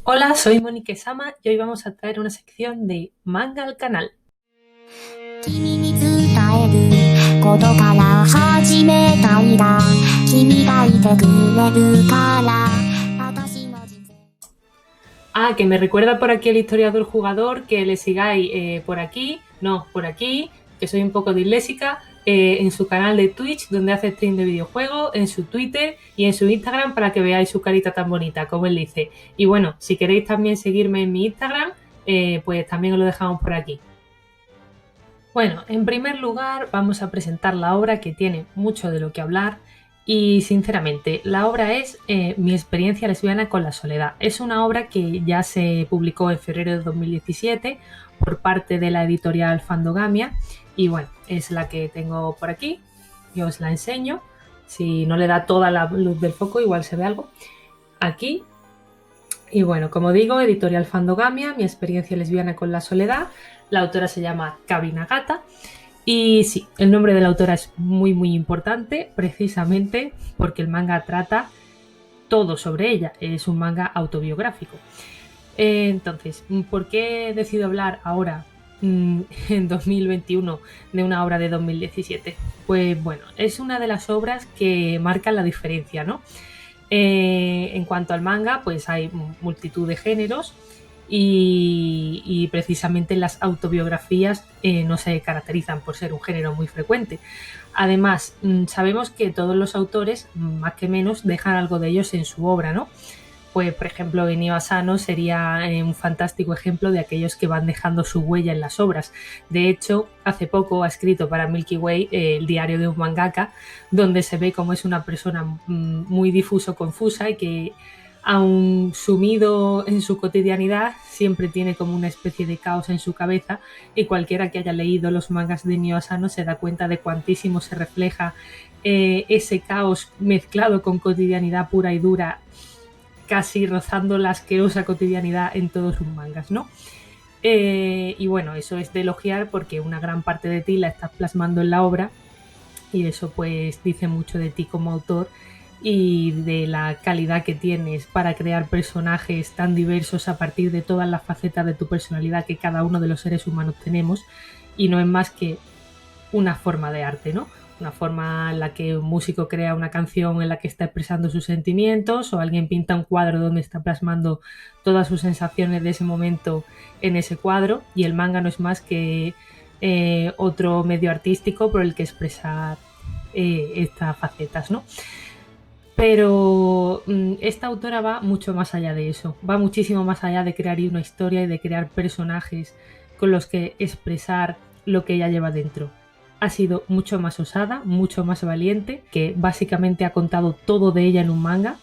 Hola, soy Monique Sama y hoy vamos a traer una sección de manga al canal. 君に伝えることから始めたいが君がいてくれるから私の人生 Ah, que me recuerda por aquí el historiador jugador, que le sigáis por aquí, no, por aquí, que soy un poco disléxica, en su canal de Twitch, donde hace stream de videojuegos, en su Twitter y en su Instagram para que veáis su carita tan bonita, como él dice. Y bueno, si queréis también seguirme en mi Instagram, pues también os lo dejamos por aquí. Bueno, en primer lugar vamos a presentar la obra que tiene mucho de lo que hablar y sinceramente la obra es Mi experiencia lesbiana con la soledad. Es una obra que ya se publicó en febrero de 2017 por parte de la editorial Fandogamia y bueno, es la que tengo por aquí. Yo os la enseño. Si no le da toda la luz del foco, igual se ve algo. Aquí. Y bueno, como digo, editorial Fandogamia, Mi experiencia lesbiana con la soledad. La autora se llama Kabi Nagata. Y sí, el nombre de la autora es muy importante, precisamente porque el manga trata todo sobre ella. Es un manga autobiográfico. Entonces, ¿por qué decido hablar ahora, en 2021, de una obra de 2017? Pues bueno, es una de las obras que marcan la diferencia, ¿no? En cuanto al manga, pues hay multitud de géneros y precisamente las autobiografías no se caracterizan por ser un género muy frecuente. Además, sabemos que todos los autores, más que menos, dejan algo de ellos en su obra, ¿no? Pues, por ejemplo, Inio Asano sería un fantástico ejemplo de aquellos que van dejando su huella en las obras. De hecho, hace poco ha escrito para Milky Way el diario de un mangaka, donde se ve cómo es una persona muy difuso, confusa y que, aun sumido en su cotidianidad, siempre tiene como una especie de caos en su cabeza, y cualquiera que haya leído los mangas de Inio Asano se da cuenta de cuantísimo se refleja ese caos mezclado con cotidianidad pura y dura, casi rozando la asquerosa cotidianidad en todos sus mangas, ¿no? Y bueno, eso es de elogiar porque una gran parte de ti la estás plasmando en la obra y eso pues dice mucho de ti como autor y de la calidad que tienes para crear personajes tan diversos a partir de todas las facetas de tu personalidad que cada uno de los seres humanos tenemos, y no es más que una forma de arte, ¿no? Una forma en la que un músico crea una canción en la que está expresando sus sentimientos, o alguien pinta un cuadro donde está plasmando todas sus sensaciones de ese momento en ese cuadro, y el manga no es más que otro medio artístico por el que expresar estas facetas, ¿no? Pero esta autora va mucho más allá de eso, va muchísimo más allá de crear una historia y de crear personajes con los que expresar lo que ella lleva dentro. Ha sido mucho más osada, mucho más valiente, que básicamente ha contado todo de ella en un manga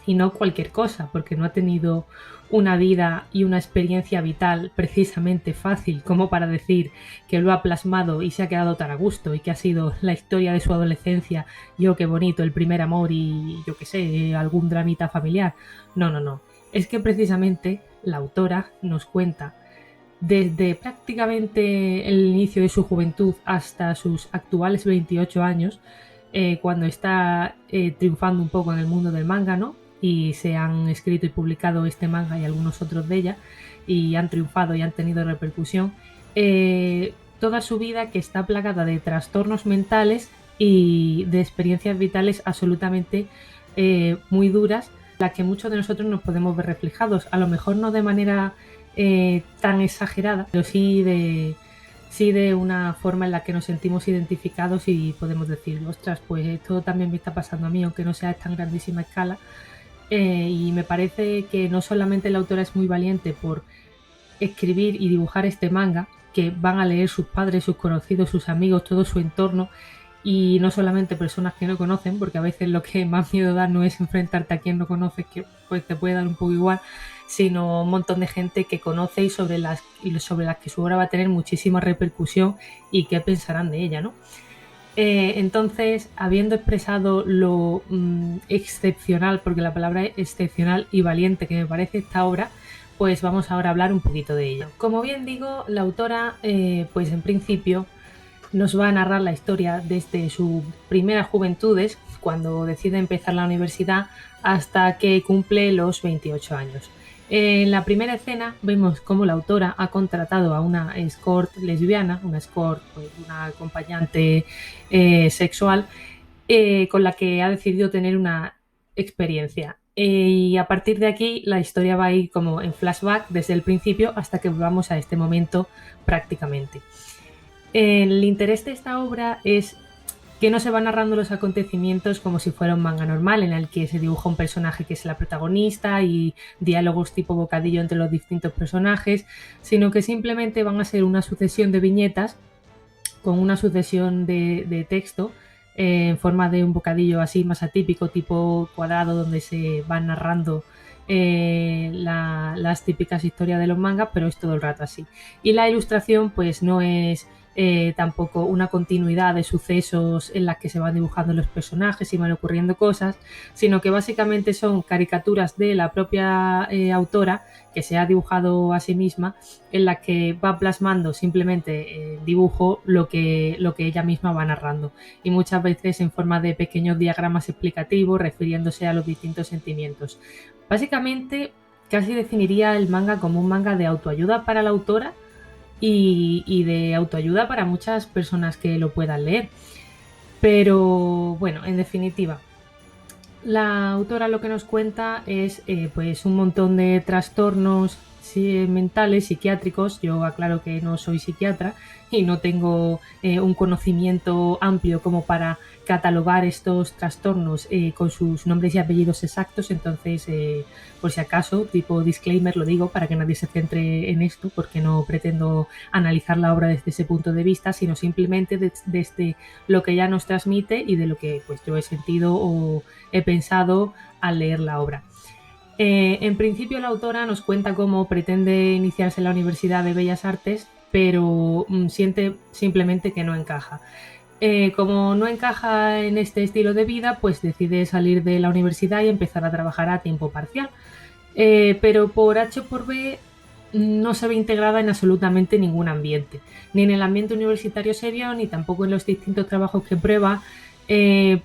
y no cualquier cosa, porque no ha tenido una vida y una experiencia vital precisamente fácil como para decir que lo ha plasmado y se ha quedado tan a gusto y que ha sido la historia de su adolescencia, yo qué bonito, el primer amor y yo qué sé, algún dramita familiar. No, no, no. Es que precisamente la autora nos cuenta desde prácticamente el inicio de su juventud hasta sus actuales 28 años, cuando está triunfando un poco en el mundo del manga, ¿no? Y se han escrito y publicado este manga y algunos otros de ella, y han triunfado y han tenido repercusión. Toda su vida, que está plagada de trastornos mentales y de experiencias vitales absolutamente muy duras, las que muchos de nosotros nos podemos ver reflejados, a lo mejor no de manera tan exagerada, pero sí de una forma en la que nos sentimos identificados y podemos decir, ostras, pues esto también me está pasando a mí, aunque no sea a tan grandísima escala. Y me parece que no solamente la autora es muy valiente por escribir y dibujar este manga, que van a leer sus padres, sus conocidos, sus amigos, todo su entorno, y no solamente personas que no conocen, porque a veces lo que más miedo da no es enfrentarte a quien no conoces, que pues te puede dar un poco igual, sino un montón de gente que conoce y sobre las que su obra va a tener muchísima repercusión y qué pensarán de ella, ¿no? Entonces, habiendo expresado lo excepcional, porque la palabra es excepcional y valiente que me parece esta obra, pues vamos ahora a hablar un poquito de ella. Como bien digo, la autora, pues en principio nos va a narrar la historia desde sus primeras juventudes, cuando decide empezar la universidad, hasta que cumple los 28 años. En la primera escena vemos cómo la autora ha contratado a una escort lesbiana, una escort, pues, una acompañante sexual, con la que ha decidido tener una experiencia. Y a partir de aquí la historia va a ir como en flashback desde el principio hasta que volvamos a este momento prácticamente. El interés de esta obra es que no se van narrando los acontecimientos como si fuera un manga normal, en el que se dibuja un personaje que es la protagonista y diálogos tipo bocadillo entre los distintos personajes, sino que simplemente van a ser una sucesión de viñetas con una sucesión de texto en forma de un bocadillo así más atípico, tipo cuadrado, donde se van narrando las típicas historias de los mangas, pero es todo el rato así. Y la ilustración pues no es tampoco una continuidad de sucesos en las que se van dibujando los personajes y van ocurriendo cosas, sino que básicamente son caricaturas de la propia autora, que se ha dibujado a sí misma, en la que va plasmando simplemente dibujo lo que ella misma va narrando, y muchas veces en forma de pequeños diagramas explicativos refiriéndose a los distintos sentimientos. Básicamente casi definiría el manga como un manga de autoayuda para la autora y de autoayuda para muchas personas que lo puedan leer. Pero bueno, en definitiva, la autora lo que nos cuenta es pues un montón de trastornos mentales, psiquiátricos. Yo aclaro que no soy psiquiatra y no tengo un conocimiento amplio como para catalogar estos trastornos con sus nombres y apellidos exactos, entonces por si acaso, tipo disclaimer, lo digo para que nadie se centre en esto, porque no pretendo analizar la obra desde ese punto de vista, sino simplemente desde lo que ella nos transmite y de lo que pues yo he sentido o he pensado al leer la obra. En principio la autora nos cuenta cómo pretende iniciarse en la Universidad de Bellas Artes, pero siente simplemente que no encaja. Como no encaja en este estilo de vida, pues decide salir de la universidad y empezar a trabajar a tiempo parcial. Pero por H o por B no se ve integrada en absolutamente ningún ambiente, ni en el ambiente universitario serio, ni tampoco en los distintos trabajos que prueba,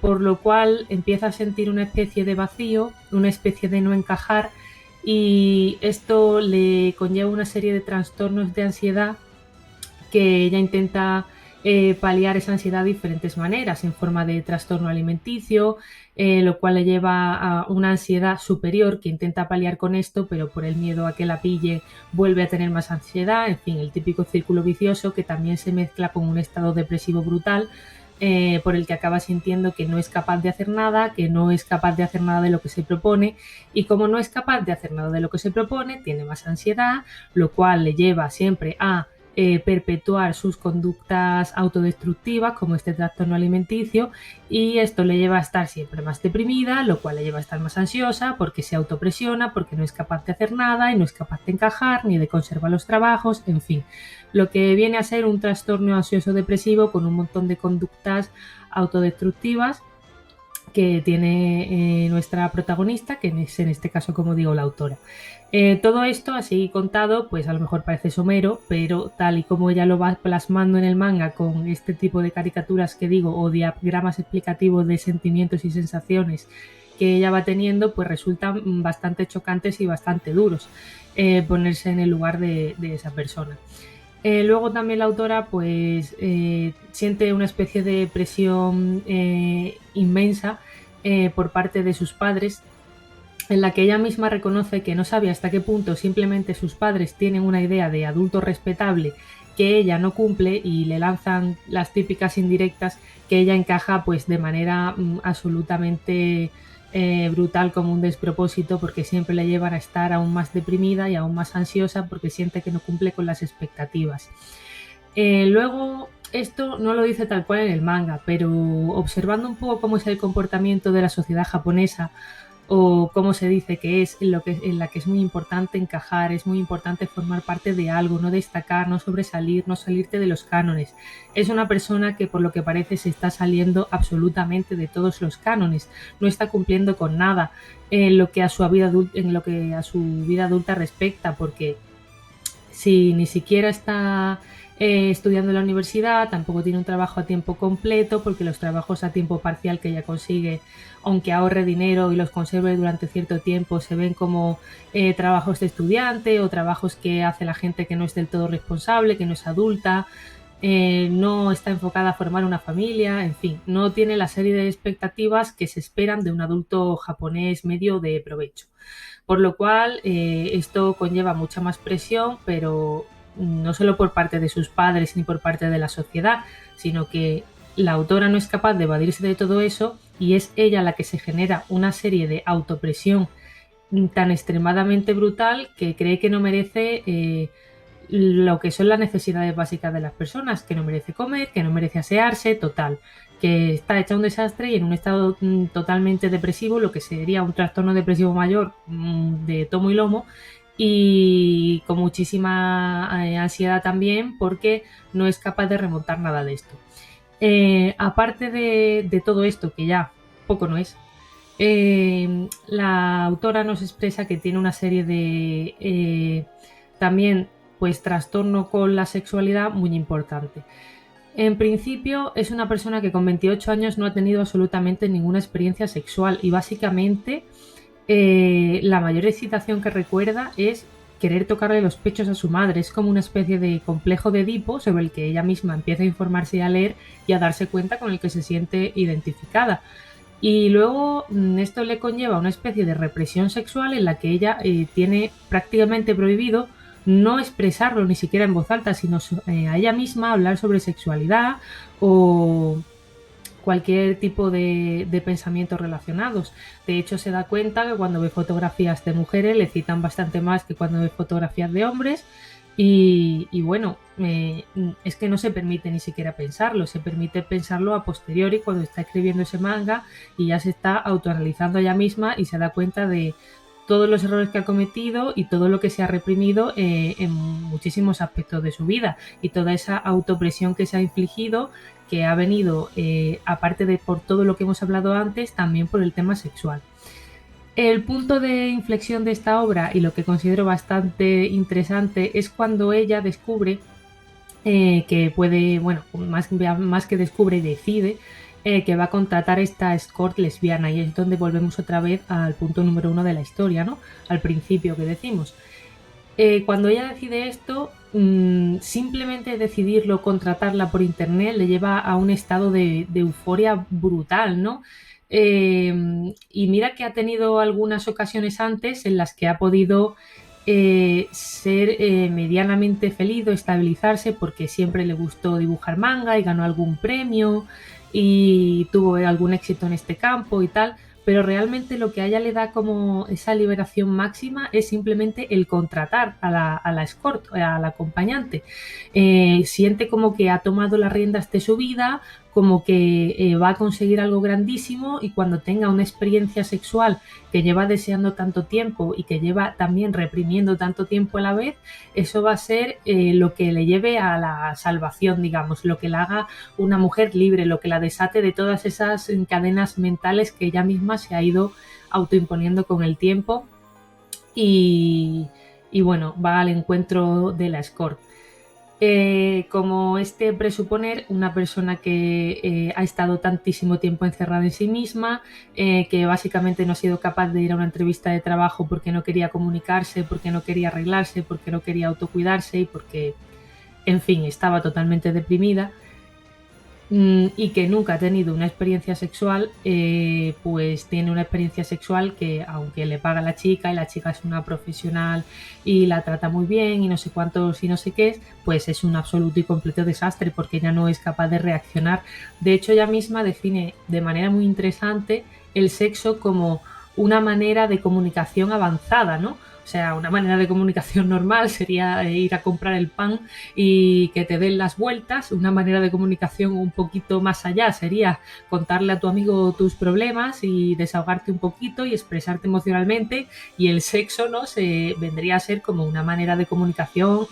por lo cual empieza a sentir una especie de vacío, una especie de no encajar, y esto le conlleva una serie de trastornos de ansiedad que ella intenta paliar esa ansiedad de diferentes maneras, en forma de trastorno alimenticio, lo cual le lleva a una ansiedad superior que intenta paliar con esto, pero por el miedo a que la pille vuelve a tener más ansiedad. En fin, el típico círculo vicioso que también se mezcla con un estado depresivo brutal, por el que acaba sintiendo que no es capaz de hacer nada, que no es capaz de hacer nada de lo que se propone, y como no es capaz de hacer nada de lo que se propone, tiene más ansiedad, lo cual le lleva siempre a perpetuar sus conductas autodestructivas, como este trastorno alimenticio, y esto le lleva a estar siempre más deprimida, lo cual le lleva a estar más ansiosa porque se autopresiona, porque no es capaz de hacer nada y no es capaz de encajar ni de conservar los trabajos, en fin, lo que viene a ser un trastorno ansioso depresivo con un montón de conductas autodestructivas que tiene nuestra protagonista, que es en este caso, como digo, la autora. Todo esto así contado, pues a lo mejor parece somero, pero tal y como ella lo va plasmando en el manga con este tipo de caricaturas que digo, o diagramas explicativos de sentimientos y sensaciones que ella va teniendo, pues resultan bastante chocantes y bastante duros ponerse en el lugar de esa persona. Luego también la autora pues siente una especie de presión inmensa por parte de sus padres, en la que ella misma reconoce que no sabe hasta qué punto simplemente sus padres tienen una idea de adulto respetable que ella no cumple, y le lanzan las típicas indirectas que ella encaja pues de manera absolutamente brutal, como un despropósito, porque siempre le llevan a estar aún más deprimida y aún más ansiosa porque siente que no cumple con las expectativas. Luego, esto no lo dice tal cual en el manga, pero observando un poco cómo es el comportamiento de la sociedad japonesa, o cómo se dice que es en la que es muy importante encajar, es muy importante formar parte de algo, no destacar, no sobresalir, no salirte de los cánones. Es una persona que por lo que parece se está saliendo absolutamente de todos los cánones, no está cumpliendo con nada en lo que a su vida adulta respecta, porque si ni siquiera está estudiando en la universidad, tampoco tiene un trabajo a tiempo completo, porque los trabajos a tiempo parcial que ella consigue, aunque ahorre dinero y los conserve durante cierto tiempo, se ven como trabajos de estudiante o trabajos que hace la gente que no es del todo responsable, que no es adulta, no está enfocada a formar una familia, en fin, no tiene la serie de expectativas que se esperan de un adulto japonés medio de provecho. Por lo cual, esto conlleva mucha más presión, pero no solo por parte de sus padres ni por parte de la sociedad, sino que la autora no es capaz de evadirse de todo eso y es ella la que se genera una serie de autopresión tan extremadamente brutal que cree que no merece lo que son las necesidades básicas de las personas, que no merece comer, que no merece asearse, total, que está hecha un desastre y en un estado totalmente depresivo, lo que sería un trastorno depresivo mayor de tomo y lomo, y con muchísima ansiedad también, porque no es capaz de remontar nada de esto. Aparte de todo esto, que ya poco no es, la autora nos expresa que tiene una serie de también pues trastorno con la sexualidad muy importante. En principio es una persona que con 28 años no ha tenido absolutamente ninguna experiencia sexual y básicamente la mayor excitación que recuerda es querer tocarle los pechos a su madre. Es como una especie de complejo de Edipo sobre el que ella misma empieza a informarse y a leer y a darse cuenta, con el que se siente identificada. Y luego esto le conlleva una especie de represión sexual en la que ella tiene prácticamente prohibido no expresarlo ni siquiera en voz alta, sino a ella misma hablar sobre sexualidad o cualquier tipo de pensamientos relacionados. De hecho, se da cuenta que cuando ve fotografías de mujeres le citan bastante más que cuando ve fotografías de hombres. Y bueno, es que no se permite ni siquiera pensarlo, se permite pensarlo a posteriori cuando está escribiendo ese manga y ya se está autoanalizando ella misma y se da cuenta de todos los errores que ha cometido y todo lo que se ha reprimido en muchísimos aspectos de su vida y toda esa autopresión que se ha infligido, que ha venido, aparte de por todo lo que hemos hablado antes, también por el tema sexual. El punto de inflexión de esta obra, y lo que considero bastante interesante, es cuando ella descubre que puede, bueno, más que descubre, decide que va a contratar esta escort lesbiana, y es donde volvemos otra vez al punto número 1 de la historia, ¿no? Al principio que decimos. Cuando ella decide esto, simplemente decidirlo, contratarla por internet, le lleva a un estado de euforia brutal, ¿no? Y mira que ha tenido algunas ocasiones antes en las que ha podido ser medianamente feliz o estabilizarse, porque siempre le gustó dibujar manga y ganó algún premio y tuvo algún éxito en este campo y tal, pero realmente lo que a ella le da como esa liberación máxima es simplemente el contratar a la escort, a la acompañante. Siente como que ha tomado las riendas de su vida, como que va a conseguir algo grandísimo, y cuando tenga una experiencia sexual que lleva deseando tanto tiempo y que lleva también reprimiendo tanto tiempo a la vez, eso va a ser lo que le lleve a la salvación, digamos, lo que la haga una mujer libre, lo que la desate de todas esas cadenas mentales que ella misma se ha ido autoimponiendo con el tiempo, y bueno, va al encuentro de la escort. Como presuponer, una persona que ha estado tantísimo tiempo encerrada en sí misma, que básicamente no ha sido capaz de ir a una entrevista de trabajo porque no quería comunicarse, porque no quería arreglarse, porque no quería autocuidarse y porque, en fin, estaba totalmente deprimida, y que nunca ha tenido una experiencia sexual, pues tiene una experiencia sexual que, aunque le paga la chica y la chica es una profesional y la trata muy bien y no sé cuántos y no sé qué, pues es un absoluto y completo desastre, porque ella no es capaz de reaccionar. De hecho, ella misma define de manera muy interesante el sexo como una manera de comunicación avanzada, ¿no? O sea, una manera de comunicación normal sería ir a comprar el pan y que te den las vueltas. Una manera de comunicación un poquito más allá sería contarle a tu amigo tus problemas y desahogarte un poquito y expresarte emocionalmente. Y el sexo, ¿no?, vendría a ser como una manera de comunicación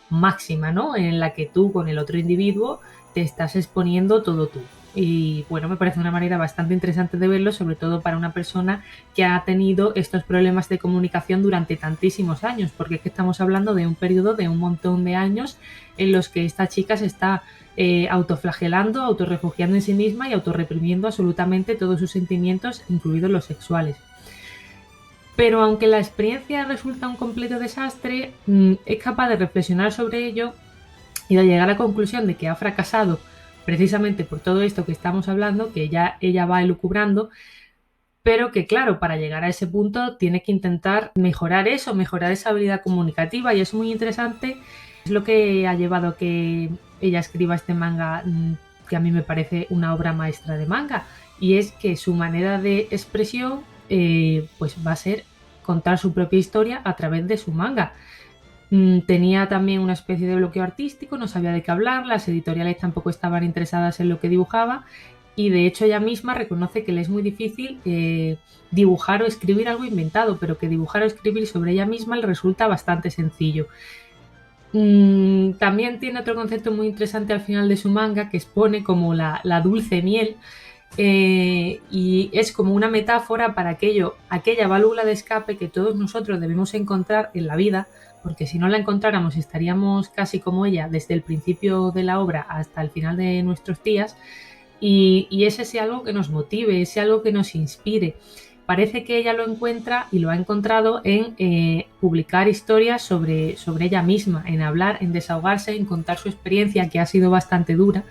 máxima, ¿no?, en la que tú con el otro individuo te estás exponiendo todo tú. Y bueno, me parece una manera bastante interesante de verlo, sobre todo para una persona que ha tenido estos problemas de comunicación durante tantísimos años, porque es que estamos hablando de un periodo de un montón de años en los que esta chica se está autoflagelando, autorrefugiando en sí misma y autorreprimiendo absolutamente todos sus sentimientos, incluidos los sexuales. Pero aunque la experiencia resulta un completo desastre, es capaz de reflexionar sobre ello y de llegar a la conclusión de que ha fracasado precisamente por todo esto que estamos hablando, que ya ella va elucubrando, pero que claro, para llegar a ese punto tiene que intentar mejorar eso, mejorar esa habilidad comunicativa, y es muy interesante. Es lo que ha llevado a que ella escriba este manga, que a mí me parece una obra maestra de manga, y es que su manera de expresión pues va a ser contar su propia historia a través de su manga. Tenía también una especie de bloqueo artístico, no sabía de qué hablar, las editoriales tampoco estaban interesadas en lo que dibujaba, y de hecho ella misma reconoce que le es muy difícil dibujar o escribir algo inventado, pero que dibujar o escribir sobre ella misma le resulta bastante sencillo. También tiene otro concepto muy interesante al final de su manga, que expone como la dulce miel, y es como una metáfora para aquella válvula de escape que todos nosotros debemos encontrar en la vida, porque si no la encontráramos estaríamos casi como ella desde el principio de la obra hasta el final de nuestros días, y es ese algo que nos motive, ese algo que nos inspire. Parece que ella lo encuentra y lo ha encontrado en publicar historias sobre ella misma, en hablar, en desahogarse, en contar su experiencia, que ha sido bastante dura,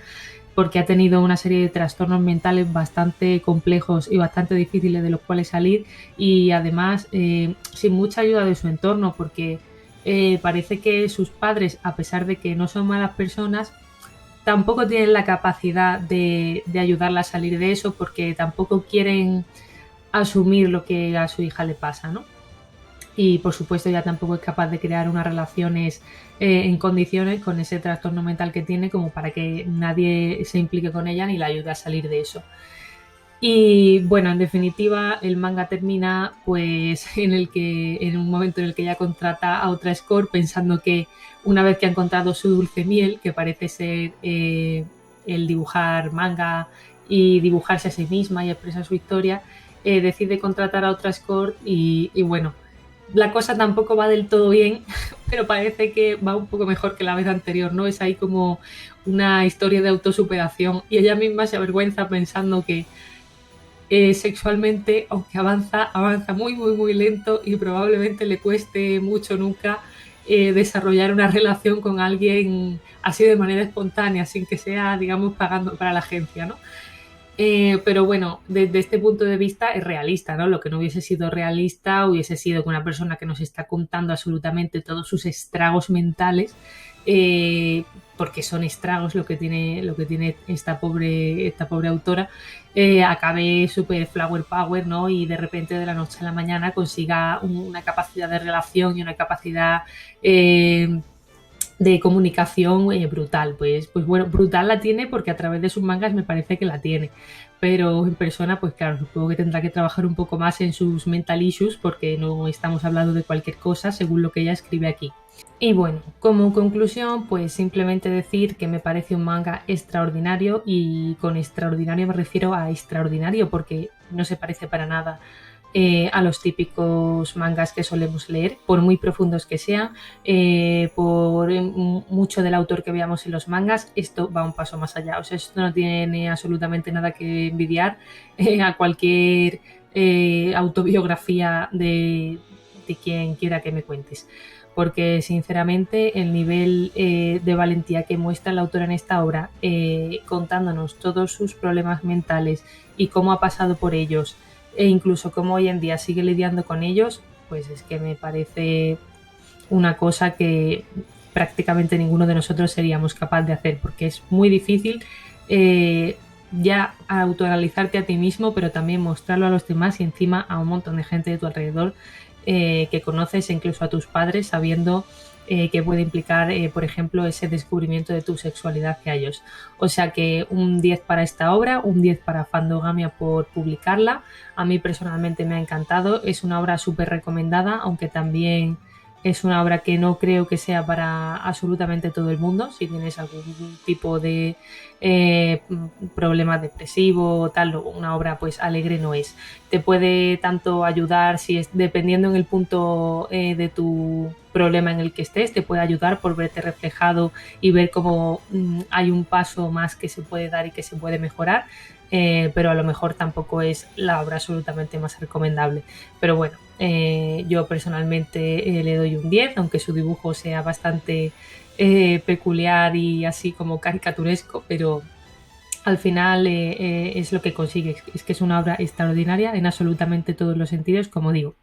porque ha tenido una serie de trastornos mentales bastante complejos y bastante difíciles de los cuales salir, y además sin mucha ayuda de su entorno, porque parece que sus padres, a pesar de que no son malas personas, tampoco tienen la capacidad de ayudarla a salir de eso, porque tampoco quieren asumir lo que a su hija le pasa, ¿no? Y por supuesto ella tampoco es capaz de crear unas relaciones en condiciones con ese trastorno mental que tiene, como para que nadie se implique con ella ni la ayude a salir de eso. Y bueno, en definitiva, el manga termina pues en un momento en el que ella contrata a otra escort, pensando que una vez que ha encontrado su dulce miel, que parece ser el dibujar manga y dibujarse a sí misma y expresar su historia, decide contratar a otra escort, y bueno, la cosa tampoco va del todo bien, pero parece que va un poco mejor que la vez anterior, ¿no? Es ahí como una historia de autosuperación, y ella misma se avergüenza pensando que sexualmente, aunque avanza muy, muy, muy lento, y probablemente le cueste mucho nunca desarrollar una relación con alguien así de manera espontánea, sin que sea, digamos, pagando para la agencia, ¿no? Pero bueno, desde este punto de vista es realista, ¿no? Lo que no hubiese sido realista hubiese sido que una persona que nos está contando absolutamente todos sus estragos mentales, porque son estragos lo que tiene esta pobre autora, acabe super flower power, ¿no? Y de repente de la noche a la mañana consiga una capacidad de relación y una capacidad de comunicación brutal. Pues bueno, brutal la tiene porque a través de sus mangas me parece que la tiene, pero en persona, pues claro, supongo que tendrá que trabajar un poco más en sus mental issues, porque no estamos hablando de cualquier cosa según lo que ella escribe aquí. Y bueno, como conclusión, pues simplemente decir que me parece un manga extraordinario, y con extraordinario me refiero a extraordinario porque no se parece para nada a los típicos mangas que solemos leer, por muy profundos que sean, por mucho del autor que veamos en los mangas. Esto va un paso más allá, o sea, esto no tiene absolutamente nada que envidiar a cualquier autobiografía de quien quiera que me cuentes, porque sinceramente el nivel de valentía que muestra la autora en esta obra, contándonos todos sus problemas mentales y cómo ha pasado por ellos, e incluso cómo hoy en día sigue lidiando con ellos, pues es que me parece una cosa que prácticamente ninguno de nosotros seríamos capaz de hacer, porque es muy difícil ya autoanalizarte a ti mismo, pero también mostrarlo a los demás, y encima a un montón de gente de tu alrededor que conoces, e incluso a tus padres, sabiendo que puede implicar, por ejemplo, ese descubrimiento de tu sexualidad hacia ellos. O sea que un 10 para esta obra, un 10 para Fandogamia por publicarla. A mí personalmente me ha encantado, es una obra súper recomendada, aunque también Es una obra que no creo que sea para absolutamente todo el mundo. Si tienes algún tipo de problema depresivo o tal, una obra pues alegre no es. Te puede tanto ayudar, si es dependiendo en el punto de tu problema en el que estés, te puede ayudar por verte reflejado y ver cómo hay un paso más que se puede dar y que se puede mejorar. Pero a lo mejor tampoco es la obra absolutamente más recomendable. Pero bueno, yo personalmente le doy un 10, aunque su dibujo sea bastante peculiar y así como caricaturesco, pero al final es lo que consigue. Es que es una obra extraordinaria en absolutamente todos los sentidos, como digo.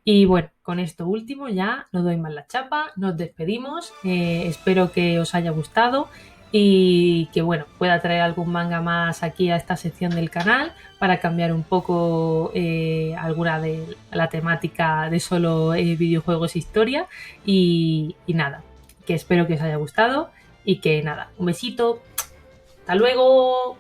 Y bueno, con esto último ya no doy más la chapa, nos despedimos, espero que os haya gustado y que bueno, pueda traer algún manga más aquí a esta sección del canal para cambiar un poco alguna de la temática de solo videojuegos e historia y nada, que espero que os haya gustado y que nada, un besito, hasta luego.